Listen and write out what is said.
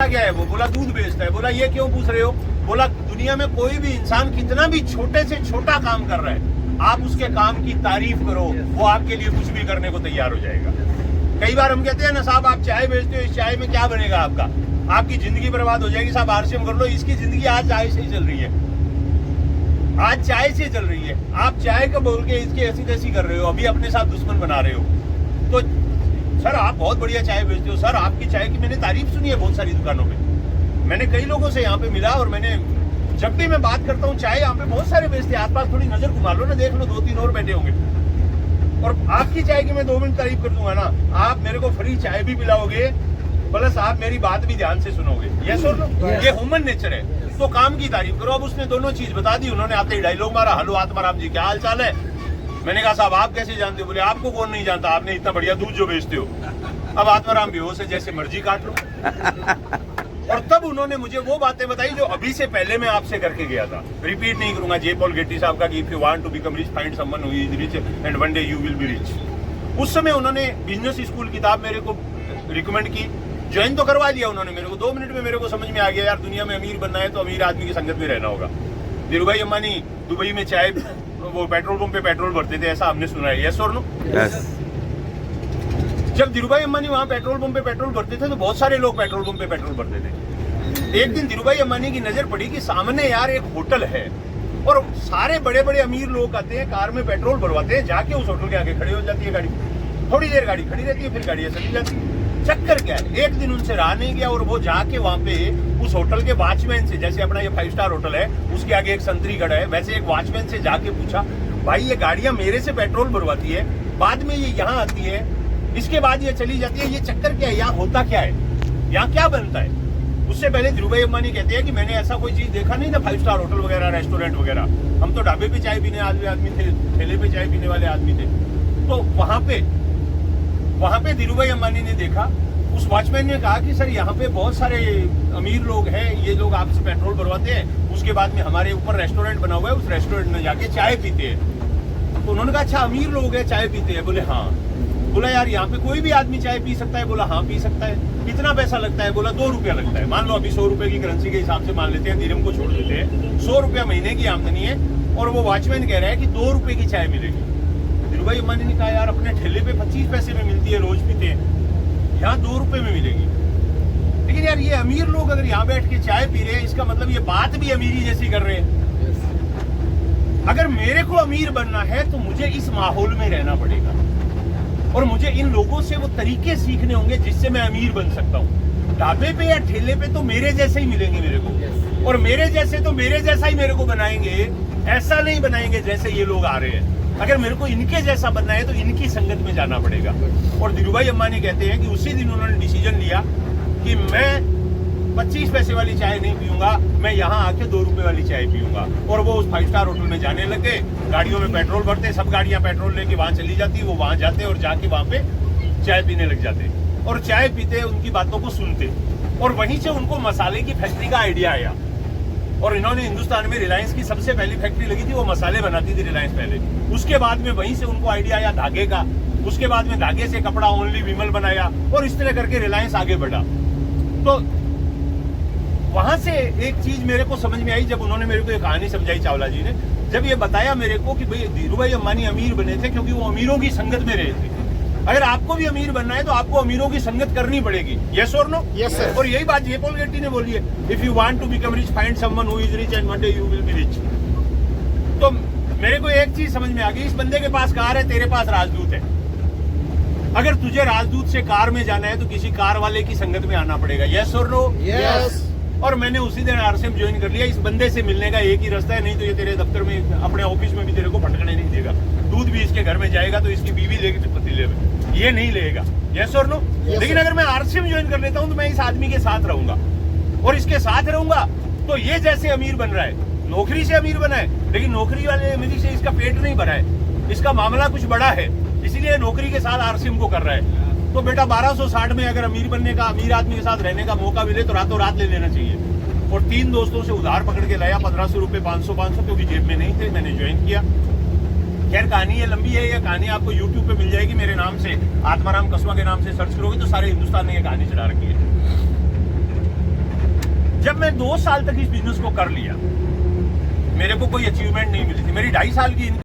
क्या है? वो बोला दूध बेचता है। बोला ये क्यों पूछ रहे हो? बोला दुनिया में कोई भी इंसान कितना भी छोटे से छोटा काम कर रहा है, आप उसके काम की तारीफ करो, वो आपके लिए कुछ भी करने को तैयार हो जाएगा। कई बार हम कहते हैं ना साहब आप चाय बेचते हो, इस चाय में क्या बनेगा आपका, आपकी जिंदगी बर्बाद हो जाएगी, साहब आरसीएम कर लो। इसकी जिंदगी आज चाय से ही चल रही है, आज चाय से चल रही है। आप चाय का बोल के इसकी ऐसी तैसी कर रहे हो, अभी अपने साथ दुश्मन बना रहे हो। तो सर आप बहुत बढ़िया चाय बेचते हो, सर आपकी चाय की मैंने तारीफ सुनी है बहुत सारी दुकानों में। मैंने कई लोगों से यहाँ पे मिला और मैंने जब भी मैं बात करता हूँ चाय यहाँ पे बहुत सारे बेचते हैं, आसपास थोड़ी नजर घुमा लो ना, देख लो 2-3 और बैठे होंगे। और आपकी चाय की मैं 2 मिनट तारीफ कर दूंगा ना, आप मेरे को फ्री चाय भी पिलाओगे, प्लस आप मेरी बात भी ध्यान से सुनोगे। ये सुन लो, ये ह्यूमन नेचर है। तो काम की तारीफ करो। अब उसने दोनों चीज बता दी, उन्होंने आते ही डायलॉग मारा, हेलो आत्माराम जी क्या हाल चाल है। मैंने कहा साहब आप कैसे जानते हो? बोले आपको कौन नहीं जानता, आपने इतना बढ़िया दूध जो बेचते हो। अब आत्माराम बेहोश है, जैसे मर्जी काट लो। और तब उन्होंने मुझे वो बातें बताई जो अभी से पहले मैं आपसे करके गया था। रिपीट नहीं करूंगा। जे पॉल गेटी साहब का कि if you want to become rich find someone who is rich and one day you will be rich. उस समय उन्होंने बिजनेस स्कूल किताब मेरे को रिकमेंड की, ज्वाइन तो करवा लिया उन्होंने मेरे को। 2 मिनट में मेरे को समझ में आ गया यार दुनिया में अमीर बनना है तो अमीर आदमी की संगत में रहना होगा। धीरूभाई अंबानी दुबई में चाय वो पेट्रोल पंप पे पेट्रोल भरते थे, ऐसा हमने सुना है। यस और नो? जब धीरूभाई अंबानी वहां पेट्रोल पंप पे पेट्रोल भरते थे तो बहुत सारे लोग पेट्रोल पंप पे पेट्रोल भरते थे। एक दिन धीरूभाई अंबानी की नजर पड़ी कि सामने यार एक होटल है और सारे बड़े बड़े अमीर लोग आते हैं, कार में पेट्रोल भरवाते हैं, जाके उस होटल के आगे खड़े हो जाती है गाड़ी। थोड़ी देर गाड़ी खड़ी रहती है, फिर गाड़ियां चली जाती है। चक्कर क्या है? एक दिन उनसे रहा नहीं गया और वो जाके वहां पे उस होटल के वॉचमैन से, जैसे अपना ये 5 स्टार होटल है उसके आगे एक संतरी खड़ा है, वैसे एक वॉचमैन से जाके पूछा भाई ये गाड़ियां मेरे से पेट्रोल भरवाती है, बाद में ये यहाँ आती है, इसके बाद ये चली जाती है, ये चक्कर क्या है, यहाँ होता क्या है, यहाँ क्या बनता है? उससे पहले धीरूभाई अंबानी कहते हैं कि मैंने ऐसा कोई चीज देखा नहीं था, 5 स्टार होटल वगैरह रेस्टोरेंट वगैरह। हम तो ढाबे पे चाय पीने आदमी थे, ठेले पे चाय पीने वाले आदमी थे। तो वहां पे धीरूभाई अंबानी ने देखा, उस वॉचमैन ने कहा कि सर यहाँ पे बहुत सारे अमीर लोग हैं, ये लोग आपसे पेट्रोल भरवाते हैं, उसके बाद में हमारे ऊपर रेस्टोरेंट बना हुआ है, उस रेस्टोरेंट में जाके चाय पीते हैं। तो उन्होंने कहा अच्छा अमीर लोग हैं चाय पीते हैं? बोले हाँ। बोला यार यहाँ पे कोई भी आदमी चाय पी सकता है? बोला हाँ पी सकता है। कितना पैसा लगता है? बोला 2 रुपया लगता है। मान लो अभी 100 रुपए की करेंसी के हिसाब से मान लेते हैं, दिरहम को छोड़ देते हैं, 100 रुपया महीने की आमदनी है और वो वॉचमैन कह रहा है कि 2 रुपए की चाय मिलेगी। धीरूभाई अंबानी ने कहा यार अपने ठेले पे 25 पैसे में मिलती है, रोज पीते हैं, यहाँ 2 रुपए में मिलेगी। लेकिन यार ये अमीर लोग अगर यहाँ बैठ के चाय पी रहे हैं, इसका मतलब ये बात भी अमीरी जैसी कर रहे हैं। अगर मेरे को अमीर बनना है तो मुझे इस माहौल में रहना पड़ेगा और मुझे इन लोगों से वो तरीके सीखने होंगे जिससे मैं अमीर बन सकता हूँ। ढाबे पे या ठेले पे तो मेरे जैसे ही मिलेंगे मेरे को, और मेरे जैसे तो मेरे जैसा ही मेरे को बनाएंगे, ऐसा नहीं बनाएंगे जैसे ये लोग आ रहे हैं। अगर मेरे को इनके जैसा बनना है तो इनकी संगत में जाना पड़ेगा। और धीरूभाई अंबानी कहते हैं कि उसी दिन उन्होंने डिसीजन लिया कि मैं 25 पैसे वाली चाय नहीं पीऊंगा, मैं यहाँ आके 2 रुपए वाली चाय पीऊंगा। और वो उस 5 स्टार होटल में जाने लगे, गाड़ियों में पेट्रोल भरते, सब गाड़ियां पेट्रोल लेके वहां चली जाती, वो वहां जाते और जाके वहां पे चाय पीने लग जाते और चाय पीते, उनकी बातों को सुनते। और वहीं से उनको मसाले की फैक्ट्री का आइडिया आया और इन्होंने हिंदुस्तान में रिलायंस की सबसे पहली फैक्ट्री लगी थी, वो मसाले बनाती थी रिलायंस पहले। उसके बाद में वहीं से उनको आइडिया आया धागे का, उसके बाद में धागे से कपड़ा ओनली विमल बनाया और इस तरह करके रिलायंस आगे बढ़ा। तो वहां से एक चीज मेरे को समझ में आई जब उन्होंने मेरे को एक कहानी समझाई, चावला जी ने जब ये बताया मेरे को कि भाई धीरूभाई अंबानी अमीर बने थे क्योंकि वो अमीरों की संगत में रहे थे। अगर आपको भी अमीर बनना है तो आपको अमीरों की संगत करनी पड़ेगी। यस और नो? Yes sir. और यही बात जे पॉल गेटी ने बोली है, if you want to become rich find someone who is rich and one day you will be rich. तो मेरे को एक चीज समझ में आ गई, इस बंदे के पास कार है, तेरे पास राजदूत है। अगर तुझे राजदूत से कार में जाना है तो किसी कार वाले की संगत में आना पड़ेगा। यस और नो? यस। और मैंने उसी दिन आरसीएम ज्वाइन कर लिया। इस बंदे से मिलने का एक ही रास्ता है, नहीं तो ये तेरे दफ्तर में, अपने ऑफिस में भी तेरे को फटकने नहीं देगा। दूध भी इसके घर में जाएगा तो इसकी बीवी लेगी पतीले में, ये नहीं लेगा। यस और नो? लेकिन अगर मैं आरसीएम ज्वाइन कर लेता हूं तो मैं इस आदमी के साथ रहूंगा और इसके साथ रहूंगा तो ये जैसे अमीर बन रहा है, नौकरी से अमीर बना है, लेकिन नौकरी वाले अमीरी से इसका पेट नहीं भरा है, इसका मामला कुछ बड़ा है, इसीलिए नौकरी के साथ आरसीएम को कर रहा है। तो बेटा 1260 में अगर अमीर बनने का, अमीर आदमी के साथ रहने का मौका मिले तो रातों रात ले लेना चाहिए। और 3 दोस्तों से उधार पकड़ के लाया 1500 रुपए, 500 क्योंकि जेब में नहीं थे, मैंने ज्वाइन किया। खैर कहानी ये लंबी है, ये कहानी आपको यूट्यूब पे मिल जाएगी मेरे नाम से, आत्माराम कस्वा के नाम से सर्च करोगे तो सारे हिंदुस्तान ने ये कहानी चढ़ा रखी है। जब मैं 2 साल तक इस बिजनेस को कर लिया, मेरे को कोई अचीवमेंट नहीं मिली थी। मेरी 2.5 साल की